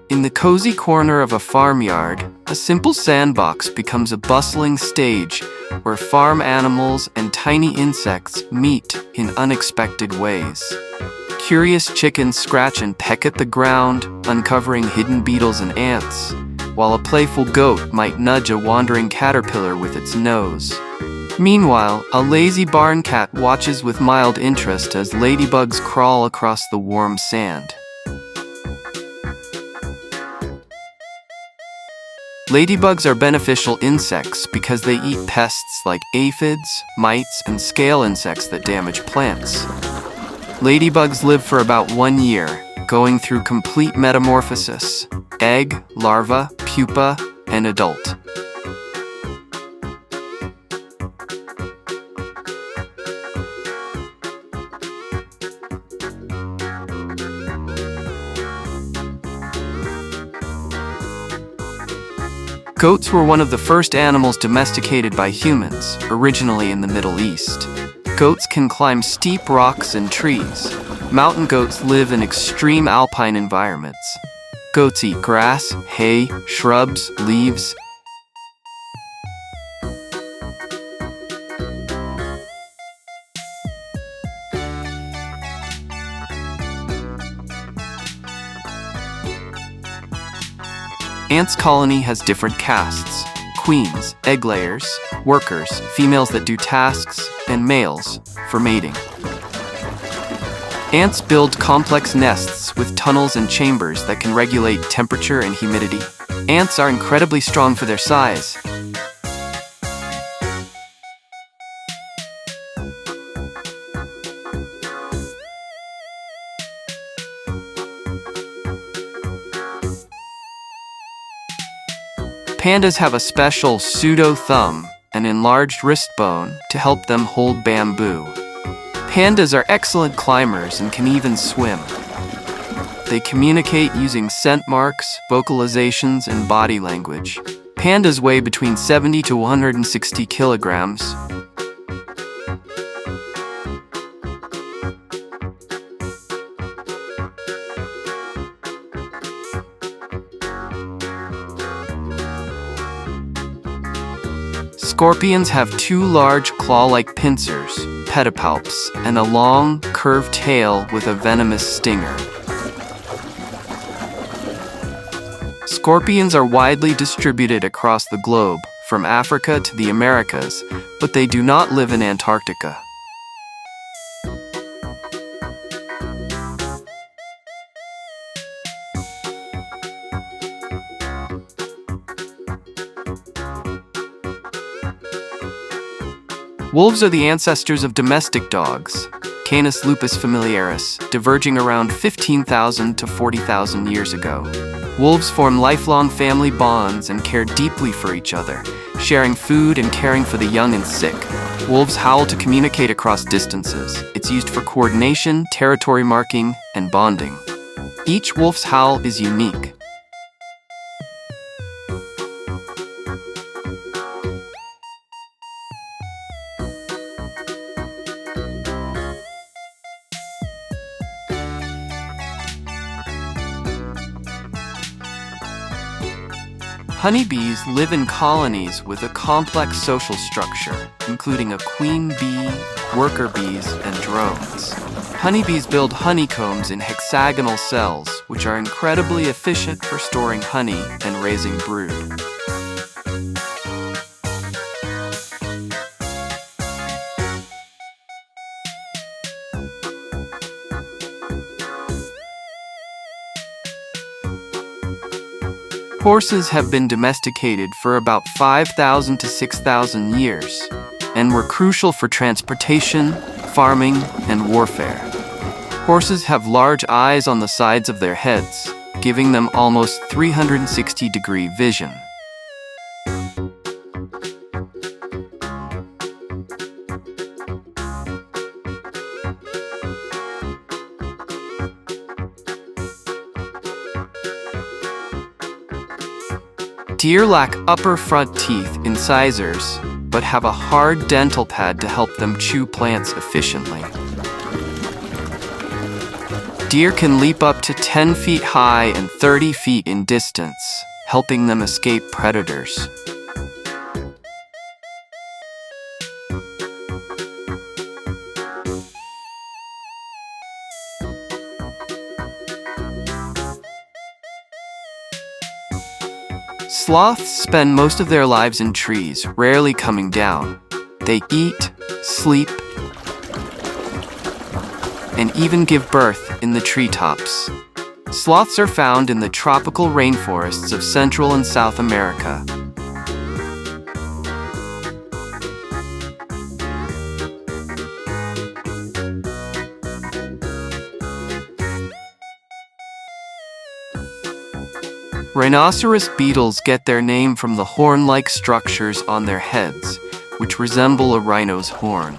In the cozy corner of a farmyard, a simple sandbox becomes a bustling stage where farm animals and tiny insects meet in unexpected ways. Curious chickens scratch and peck at the ground, uncovering hidden beetles and ants, while a playful goat might nudge a wandering caterpillar with its nose. Meanwhile, a lazy barn cat watches with mild interest as ladybugs crawl across the warm sand. Ladybugs are beneficial insects because they eat pests like aphids, mites, and scale insects that damage plants. Ladybugs live for about 1 year, going through complete metamorphosis: egg, larva, pupa, and adult. Goats were one of the first animals domesticated by humans, originally in the Middle East. Goats can climb steep rocks and trees. Mountain goats live in extreme alpine environments. Goats eat grass, hay, shrubs, leaves. Ants' colony has different castes: queens, egg layers, workers, females that do tasks, and males for mating. Ants build complex nests with tunnels and chambers that can regulate temperature and humidity. Ants are incredibly strong for their size. Pandas have a special pseudo-thumb, an enlarged wrist bone, to help them hold bamboo. Pandas are excellent climbers and can even swim. They communicate using scent marks, vocalizations, and body language. Pandas weigh between 70 to 160 kilograms. Scorpions have 2 large claw-like pincers, pedipalps, and a long, curved tail with a venomous stinger. Scorpions are widely distributed across the globe, from Africa to the Americas, but they do not live in Antarctica. Wolves are the ancestors of domestic dogs, Canis lupus familiaris, diverging around 15,000 to 40,000 years ago. Wolves form lifelong family bonds and care deeply for each other, sharing food and caring for the young and sick. Wolves howl to communicate across distances. It's used for coordination, territory marking, and bonding. Each wolf's howl is unique. Honeybees live in colonies with a complex social structure, including a queen bee, worker bees, and drones. Honeybees build honeycombs in hexagonal cells, which are incredibly efficient for storing honey and raising brood. Horses have been domesticated for about 5,000 to 6,000 years, and were crucial for transportation, farming, and warfare. Horses have large eyes on the sides of their heads, giving them almost 360-degree vision. Deer lack upper front teeth, incisors, but have a hard dental pad to help them chew plants efficiently. Deer can leap up to 10 feet high and 30 feet in distance, helping them escape predators. Sloths spend most of their lives in trees, rarely coming down. They eat, sleep, and even give birth in the treetops. Sloths are found in the tropical rainforests of Central and South America. Rhinoceros beetles get their name from the horn-like structures on their heads, which resemble a rhino's horn.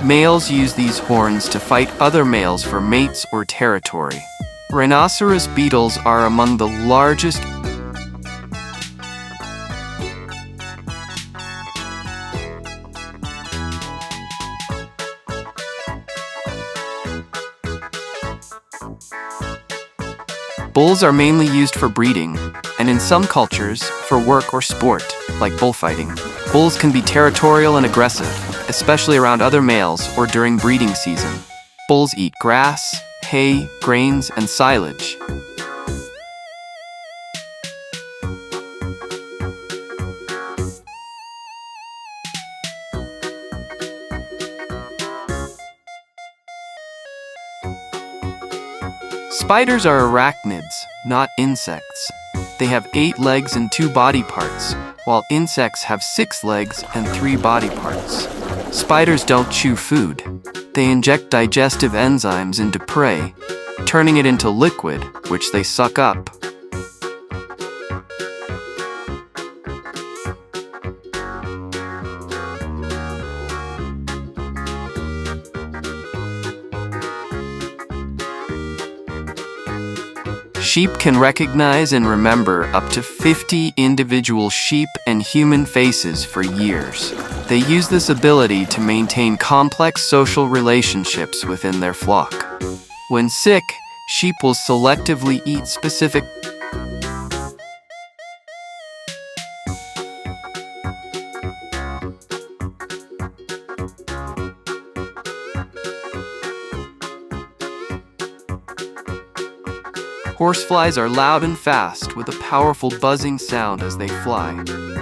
Males use these horns to fight other males for mates or territory. Rhinoceros beetles are among the largest Bulls are mainly used for breeding, and in some cultures, for work or sport, like bullfighting. Bulls can be territorial and aggressive, especially around other males or during breeding season. Bulls eat grass, hay, grains, and silage. Spiders are arachnids, not insects. They have 8 legs and 2 body parts, while insects have 6 legs and 3 body parts. Spiders don't chew food. They inject digestive enzymes into prey, turning it into liquid, which they suck up. Sheep can recognize and remember up to 50 individual sheep and human faces for years. They use this ability to maintain complex social relationships within their flock. When sick, sheep will selectively eat specific Horseflies are loud and fast, with a powerful buzzing sound as they fly.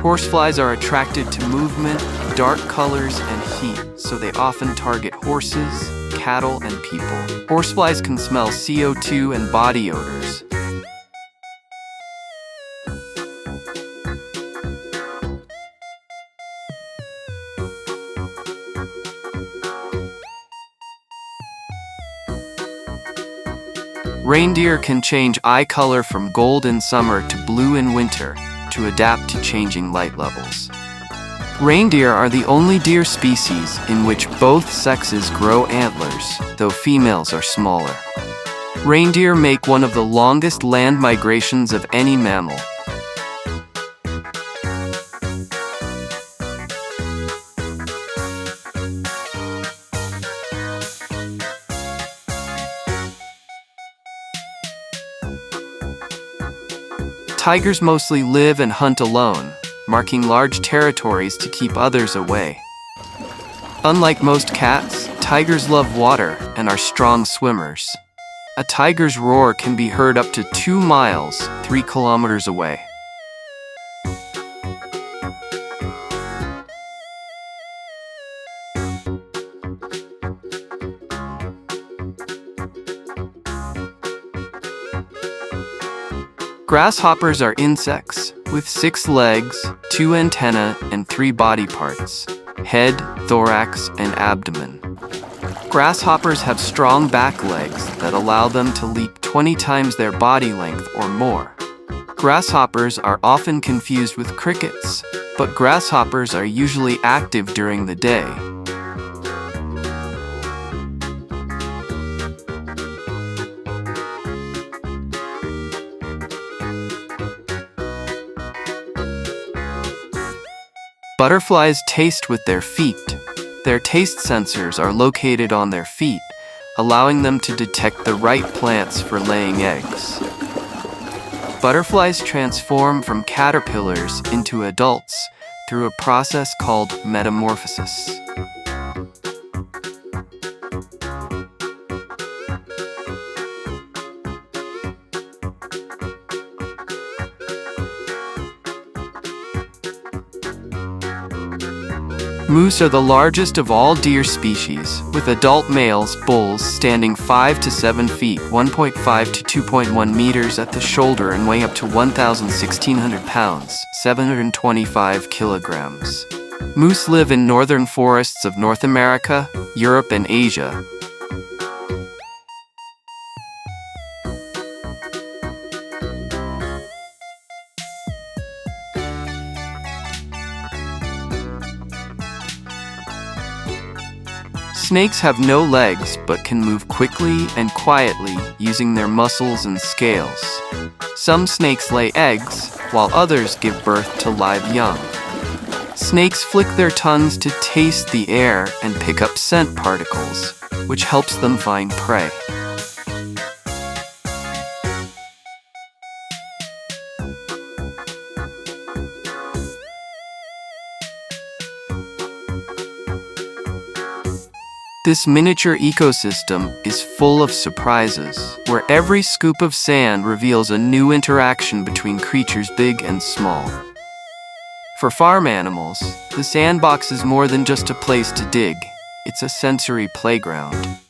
Horseflies are attracted to movement, dark colors, and heat, so they often target horses, cattle, and people. Horseflies can smell CO2 and body odors. Reindeer can change eye color from gold in summer to blue in winter to adapt to changing light levels. Reindeer are the only deer species in which both sexes grow antlers, though females are smaller. Reindeer make one of the longest land migrations of any mammal. Tigers mostly live and hunt alone, marking large territories to keep others away. Unlike most cats, tigers love water and are strong swimmers. A tiger's roar can be heard up to 2 miles, 3 kilometers away. Grasshoppers are insects, with 6 legs, 2 antennae, and 3 body parts: head, thorax, and abdomen. Grasshoppers have strong back legs that allow them to leap 20 times their body length or more. Grasshoppers are often confused with crickets, but grasshoppers are usually active during the day. Butterflies taste with their feet. Their taste sensors are located on their feet, allowing them to detect the right plants for laying eggs. Butterflies transform from caterpillars into adults through a process called metamorphosis. Moose are the largest of all deer species, with adult males, bulls, standing 5 to 7 feet, 1.5 to 2.1 meters at the shoulder and weighing up to 1,600 pounds, 725 kilograms. Moose live in northern forests of North America, Europe, and Asia. Snakes have no legs but can move quickly and quietly using their muscles and scales. Some snakes lay eggs, while others give birth to live young. Snakes flick their tongues to taste the air and pick up scent particles, which helps them find prey. This miniature ecosystem is full of surprises, where every scoop of sand reveals a new interaction between creatures big and small. For farm animals, the sandbox is more than just a place to dig. It's a sensory playground.